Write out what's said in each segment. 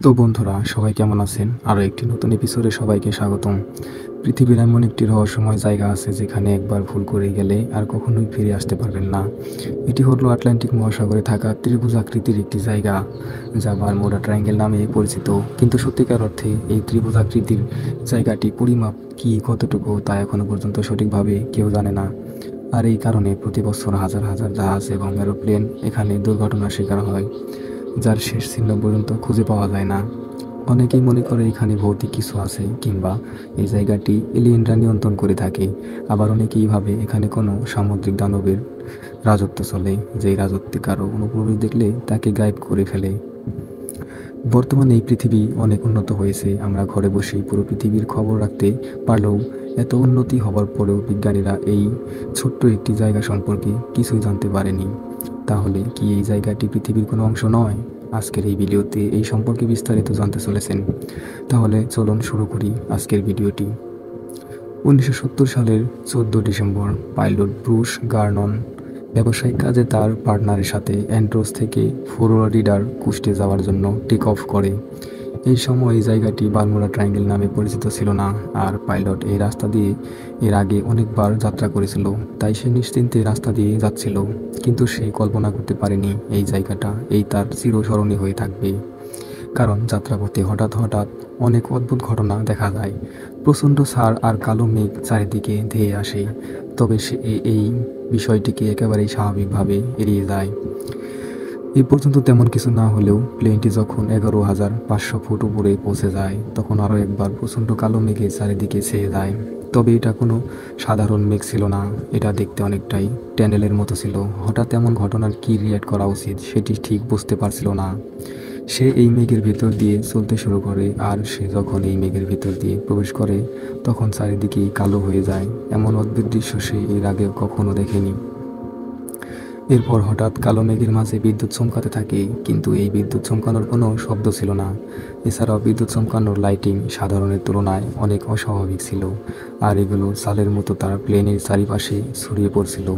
তো বন্ধুরা সবাই কেমন আছেন? আরও একটি নতুন এপিসোডে সবাইকে স্বাগতম। পৃথিবীর এমন একটি রহস্যময় জায়গা আছে যেখানে একবার ভুল করে গেলে আর কখনোই ফিরে আসতে পারবেন না। এটি হলো আটলান্টিক মহাসাগরে থাকা ত্রিভুজাকৃতির একটি জায়গা, যা বারমুডা ট্রায়াঙ্গেল নামে পরিচিত। কিন্তু সত্যিকার অর্থে এই ত্রিভুজাকৃতির জায়গাটি পরিমাপ কি কতটুকু তা এখনও পর্যন্ত সঠিকভাবে কেউ জানে না। আর এই কারণে প্রতি বছর হাজার হাজার জাহাজ এবং এরোপ্লেন এখানে দুর্ঘটনার শিকার হয়, যার শেষ চিহ্ন পর্যন্ত খুঁজে পাওয়া যায় না। অনেকেই মনে করে এখানে ভৌতিক কিছু আছে কিংবা এই জায়গাটি এলিয়েনরা নিয়ন্ত্রণ করে থাকে। আবার অনেকেই ভাবে এখানে কোনো সামুদ্রিক দানবের রাজত্ব চলে, যেই রাজত্বে কারো অনুপ্রবেশ দেখলে তাকে গায়েব করে ফেলে। বর্তমানে এই পৃথিবী অনেক উন্নত হয়েছে, আমরা ঘরে বসেই পুরো পৃথিবীর খবর রাখতে পারলেও এত উন্নতি হবার পরেও বিজ্ঞানীরা এই ছোট্ট একটি জায়গা সম্পর্কে কিছুই জানতে পারেনি। তাহলে কি এই জায়গাটি পৃথিবীর কোনো অংশ নয়? আজকের এই ভিডিওতে এই সম্পর্কে বিস্তারিত জানতে চলেছেন। তাহলে চলুন শুরু করি আজকের ভিডিওটি। 1970 সালের 14 ডিসেম্বর পাইলট ব্রুস গার্নন ব্যবসায়িক কাজে তার পার্টনারের সাথে অ্যান্ড্রোস থেকে ফ্লোরিডার কুস্টে যাওয়ার জন্য টেক অফ করে। এই সময় এই জায়গাটি বারমুডা ট্রায়াঙ্গেল নামে পরিচিত ছিল না, আর পাইলট এই রাস্তা দিয়ে এর আগে অনেকবার যাত্রা করেছিল, তাই সে নিশ্চিন্তে রাস্তা দিয়ে যাচ্ছিল। কিন্তু সে কল্পনা করতে পারেনি এই জায়গাটা তার চিরস্মরণীয় হয়ে থাকবে। কারণ যাত্রাপথে হঠাৎ হঠাৎ অনেক অদ্ভুত ঘটনা দেখা যায়। প্রচণ্ড ঝড় আর কালো মেঘ চারিদিকে ধেয়ে আসে, তবে সে এই বিষয়টিকে একেবারেই স্বাভাবিকভাবে এড়িয়ে যায়। এই পর্যন্ত তেমন কিছু না হলেও প্লেনটি যখন 11,500 ফুট উপরে পৌঁছে যায়, তখন আরও একবার প্রচণ্ড কালো মেঘে চারিদিকে ছেয়ে যায়। তবে এটা কোনো সাধারণ মেঘ ছিল না, এটা দেখতে অনেকটাই ট্যানেলের মতো ছিল। হঠাৎ এমন ঘটনার কী রিয়াক্ট করা উচিত সেটি ঠিক বুঝতে পারছিল না। সে এই মেঘের ভিতর দিয়ে চলতে শুরু করে, আর সে যখন এই মেঘের ভিতর দিয়ে প্রবেশ করে তখন চারিদিকেই কালো হয়ে যায়। এমন অদ্ভুত দৃশ্য সে এর আগে কখনো দেখেনি। এরপর হঠাৎ কালো মেঘের মাঝে বিদ্যুৎ চমকাতে থাকে, কিন্তু এই বিদ্যুৎ চমকানোর কোনো শব্দ ছিল না। এছাড়াও বিদ্যুৎ চমকানোর লাইটিং সাধারণের তুলনায় অনেক অস্বাভাবিক ছিল, আর এগুলো জালের মতো তার প্লেনের চারিপাশে ছড়িয়ে পড়ছিল।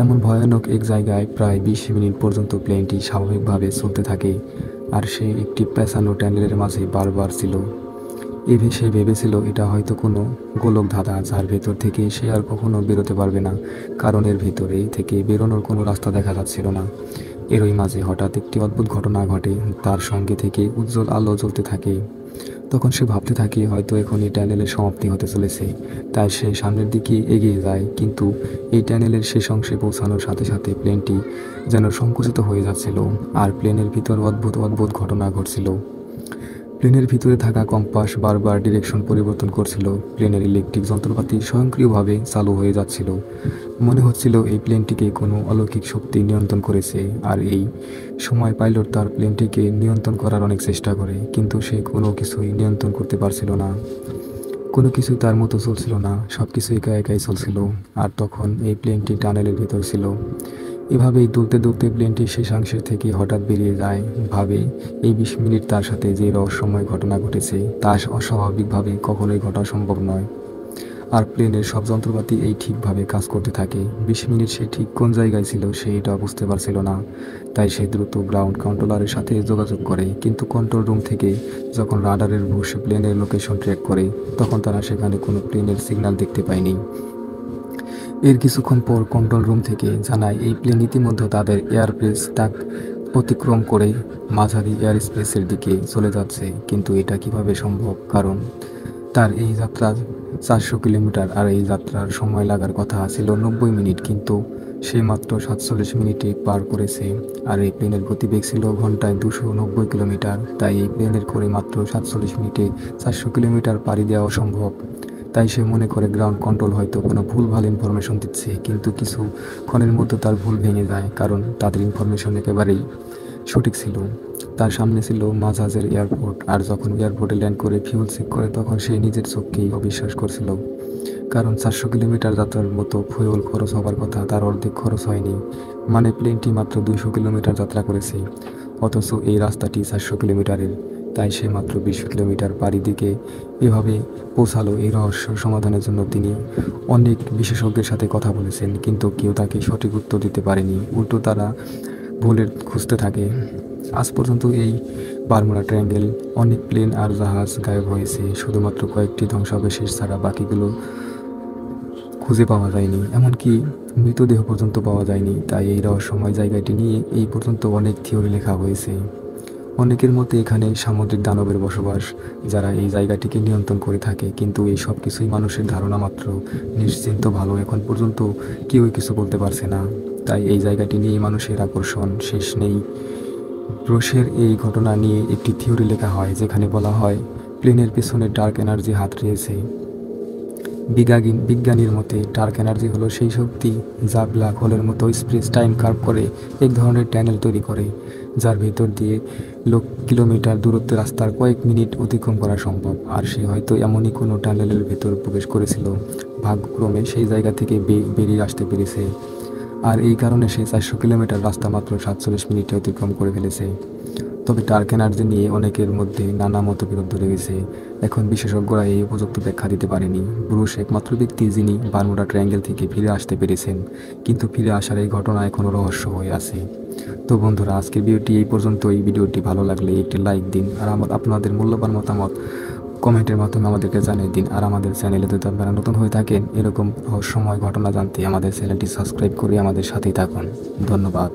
এমন ভয়ানক এক জায়গায় প্রায় 20 মিনিট পর্যন্ত প্লেনটি স্বাভাবিকভাবে চলতে থাকে, আর সে একটি পেঁচানো ট্যানেলের মাঝে বারবার ছিল। সে ভেবেছিল এটা হয়তো কোনো গোলক ধাঁধা, যার ভেতর থেকে সে আর কখনো বেরোতে পারবে না, কারণ এর ভেতরে থেকে বেরোনোর কোনো রাস্তা দেখা যাচ্ছিল না। এরই মাঝে হঠাৎ একটি অদ্ভুত ঘটনা ঘটে, তার সঙ্গে থেকে উজ্জ্বল আলো জ্বলতে থাকে। তখন সে ভাবতে থাকে হয়তো এখনই ট্যানেলের সমাপ্তি হতে চলেছে, তাই সে সামনের দিকে এগিয়ে যায়। কিন্তু এই ট্যানেলের শেষ অংশে পৌঁছানোর সাথে সাথে প্লেনটি যেন সংকুচিত হয়ে যাচ্ছিল, আর প্লেনের ভিতর অদ্ভুত অদ্ভুত ঘটনা ঘটছিল। প্লেনের ভিতরে থাকা কম্পাস বারবার ডিরেকশন পরিবর্তন করছিল, প্লেনের ইলেকট্রিক যন্ত্রপাতি স্বয়ংক্রিয়ভাবে চালু হয়ে যাচ্ছিল। মনে হচ্ছিল এই প্লেনটিকে কোনো অলৌকিক শক্তি নিয়ন্ত্রণ করেছে। আর এই সময় পাইলট তার প্লেনটিকে নিয়ন্ত্রণ করার অনেক চেষ্টা করে, কিন্তু সে কোনো কিছুই নিয়ন্ত্রণ করতে পারছিল না। কোনো কিছুই তার মতো চলছিল না, সব কিছু একা একাই চলছিল। আর তখন এই প্লেনটি টানেলের ভিতর ছিল। এভাবেই দুলতে দুলতে প্লেনটি শেষাংশের থেকে হঠাৎ বেরিয়ে যায়। ভাবে এই 20 মিনিট তার সাথে যে রহস্যময় ঘটনা ঘটেছে তা অস্বাভাবিকভাবে কখনোই ঘটা সম্ভব নয়। আর প্লেনের সব যন্ত্রপাতি এই ঠিকভাবে কাজ করতে থাকে। 20 মিনিট সে ঠিক কোন জায়গায় ছিল সে এটা বুঝতে পারছিল না, তাই সে দ্রুত গ্রাউন্ড কন্ট্রোলারের সাথে যোগাযোগ করে। কিন্তু কন্ট্রোল রুম থেকে যখন রাডারের বসে প্লেনের লোকেশন ট্র্যাক করে, তখন তারা সেখানে কোনো প্লেনের সিগন্যাল দেখতে পায়নি। এর কিছুক্ষণ পর কন্ট্রোল রুম থেকে জানায় এই প্লেন ইতিমধ্যে তাদের এয়ারবেস ডাক অতিক্রম করে মাঝারি এয়ার স্পেসের দিকে চলে যাচ্ছে। কিন্তু এটা কিভাবে সম্ভব, কারণ তার এই যাত্রা 400 কিলোমিটার, আর এই যাত্রার সময় লাগার কথা ছিল 90 মিনিট, কিন্তু সে মাত্র 47 মিনিটে পার করেছে। আর এই প্লেনের গতিবেগ ছিল ঘন্টায় 290 কিলোমিটার, তাই এই প্লেনের করে মাত্র 47 মিনিটে 400 কিলোমিটার পাড়ি দেওয়া সম্ভব। তাই সে মনে করে গ্রাউন্ড কন্ট্রোল হয়তো কোনো ভুলভাল ইনফরমেশন দিচ্ছে, কিন্তু কিছুক্ষণের মধ্যে তার ভুল ভেঙে যায়, কারণ তাদের ইনফরমেশন একেবারেই সঠিক ছিল। তার সামনে ছিল মাঝাজের এয়ারপোর্ট, আর যখন এয়ারপোর্টে ল্যান্ড করে ফিউল চেক করে তখন সে নিজের চোখকেই অবিশ্বাস করছিল। কারণ 400 কিলোমিটার যাত্রার মতো ফুয়েল খরচ হবার কথা তার অর্ধেক খরচ হয়নি। মানে প্লেনটি মাত্র 200 কিলোমিটার যাত্রা করেছে, অথচ এই রাস্তাটি 400 কিলোমিটারের। তাই সে মাত্র 20 কিলোমিটার পাড়ি দিকে এভাবে পৌঁছালো। এই রহস্য সমাধানের জন্য তিনি অনেক বিশেষজ্ঞের সাথে কথা বলেছেন, কিন্তু কেউ তাকে সঠিক উত্তর দিতে পারেনি। উল্টো তারা ভুলের খুঁজতে থাকে। আজ পর্যন্ত এই বারমুডা ট্রায়াঙ্গেল অনেক প্লেন আর জাহাজ গায়েব হয়েছে, শুধুমাত্র কয়েকটি ধ্বংসাবশেষ ছাড়া বাকিগুলো খুঁজে পাওয়া যায়নি, এমনকি মৃতদেহ পর্যন্ত পাওয়া যায়নি। তাই এই রহস্যময় জায়গাটি নিয়ে এই পর্যন্ত অনেক থিওরি লেখা হয়েছে। অনেকের মতে এখানে সামুদ্রিক দানবের বসবাস, যারা এই জায়গাটিকে নিয়ন্ত্রণ করে থাকে, কিন্তু এই সব কিছুই মানুষের ধারণা মাত্র। নিশ্চিন্ত ভালো এখন পর্যন্ত কেউই কিছু বলতে পারছে না। তাই এই জায়গাটি নিয়ে মানুষের আকর্ষণ শেষ নেই। ব্রুসের এই ঘটনা নিয়ে একটি থিওরি লেখা হয়, যেখানে বলা হয় প্লেনের পেছনে ডার্ক এনার্জি হাত রয়েছে। বিজ্ঞানীর মতে ডার্ক এনার্জি হলো সেই শক্তি যা ব্ল্যাক হোলের মতো স্পেস টাইম কার্ভ করে এক ধরনের টানেল তৈরি করে, যার ভেতর দিয়ে কিলোমিটার দূরত্বের রাস্তার কয়েক মিনিট অতিক্রম করা সম্ভব। আর সে হয়তো এমনই কোনো টানেলের ভেতর প্রবেশ করেছিল, ভাগ্যক্রমে সেই জায়গা থেকে বেরিয়ে আসতে পেরেছে। আর এই কারণে সে 400 কিলোমিটার রাস্তা মাত্র 47 মিনিটে অতিক্রম করে ফেলেছে। তবে ডার্ক এনার্জি নিয়ে অনেকের মধ্যে নানা মতবিরোধ রয়েছে। এখন বিশেষজ্ঞরা এই উপযুক্ত ব্যাখ্যা দিতে পারেনি। ব্রুস একমাত্র ব্যক্তি যিনি বারমুডা ট্রায়াঙ্গেল থেকে ফিরে আসতে পেরেছেন, কিন্তু ফিরে আসার এই ঘটনা এখনও রহস্য হয়ে আছে। তো বন্ধুরা, আজকের ভিডিওটি এই পর্যন্ত। এই ভিডিওটি ভালো লাগলে একটি লাইক দিন, আর আপনাদের মূল্যবান মতামত কমেন্টের মাধ্যমে আমাদেরকে জানিয়ে দিন। আর আমাদের চ্যানেলে যদি আপনারা নতুন হয়ে থাকেন, এরকম রহস্যময় ঘটনা জানতে আমাদের চ্যানেলটি সাবস্ক্রাইব করে আমাদের সাথেই থাকুন। ধন্যবাদ।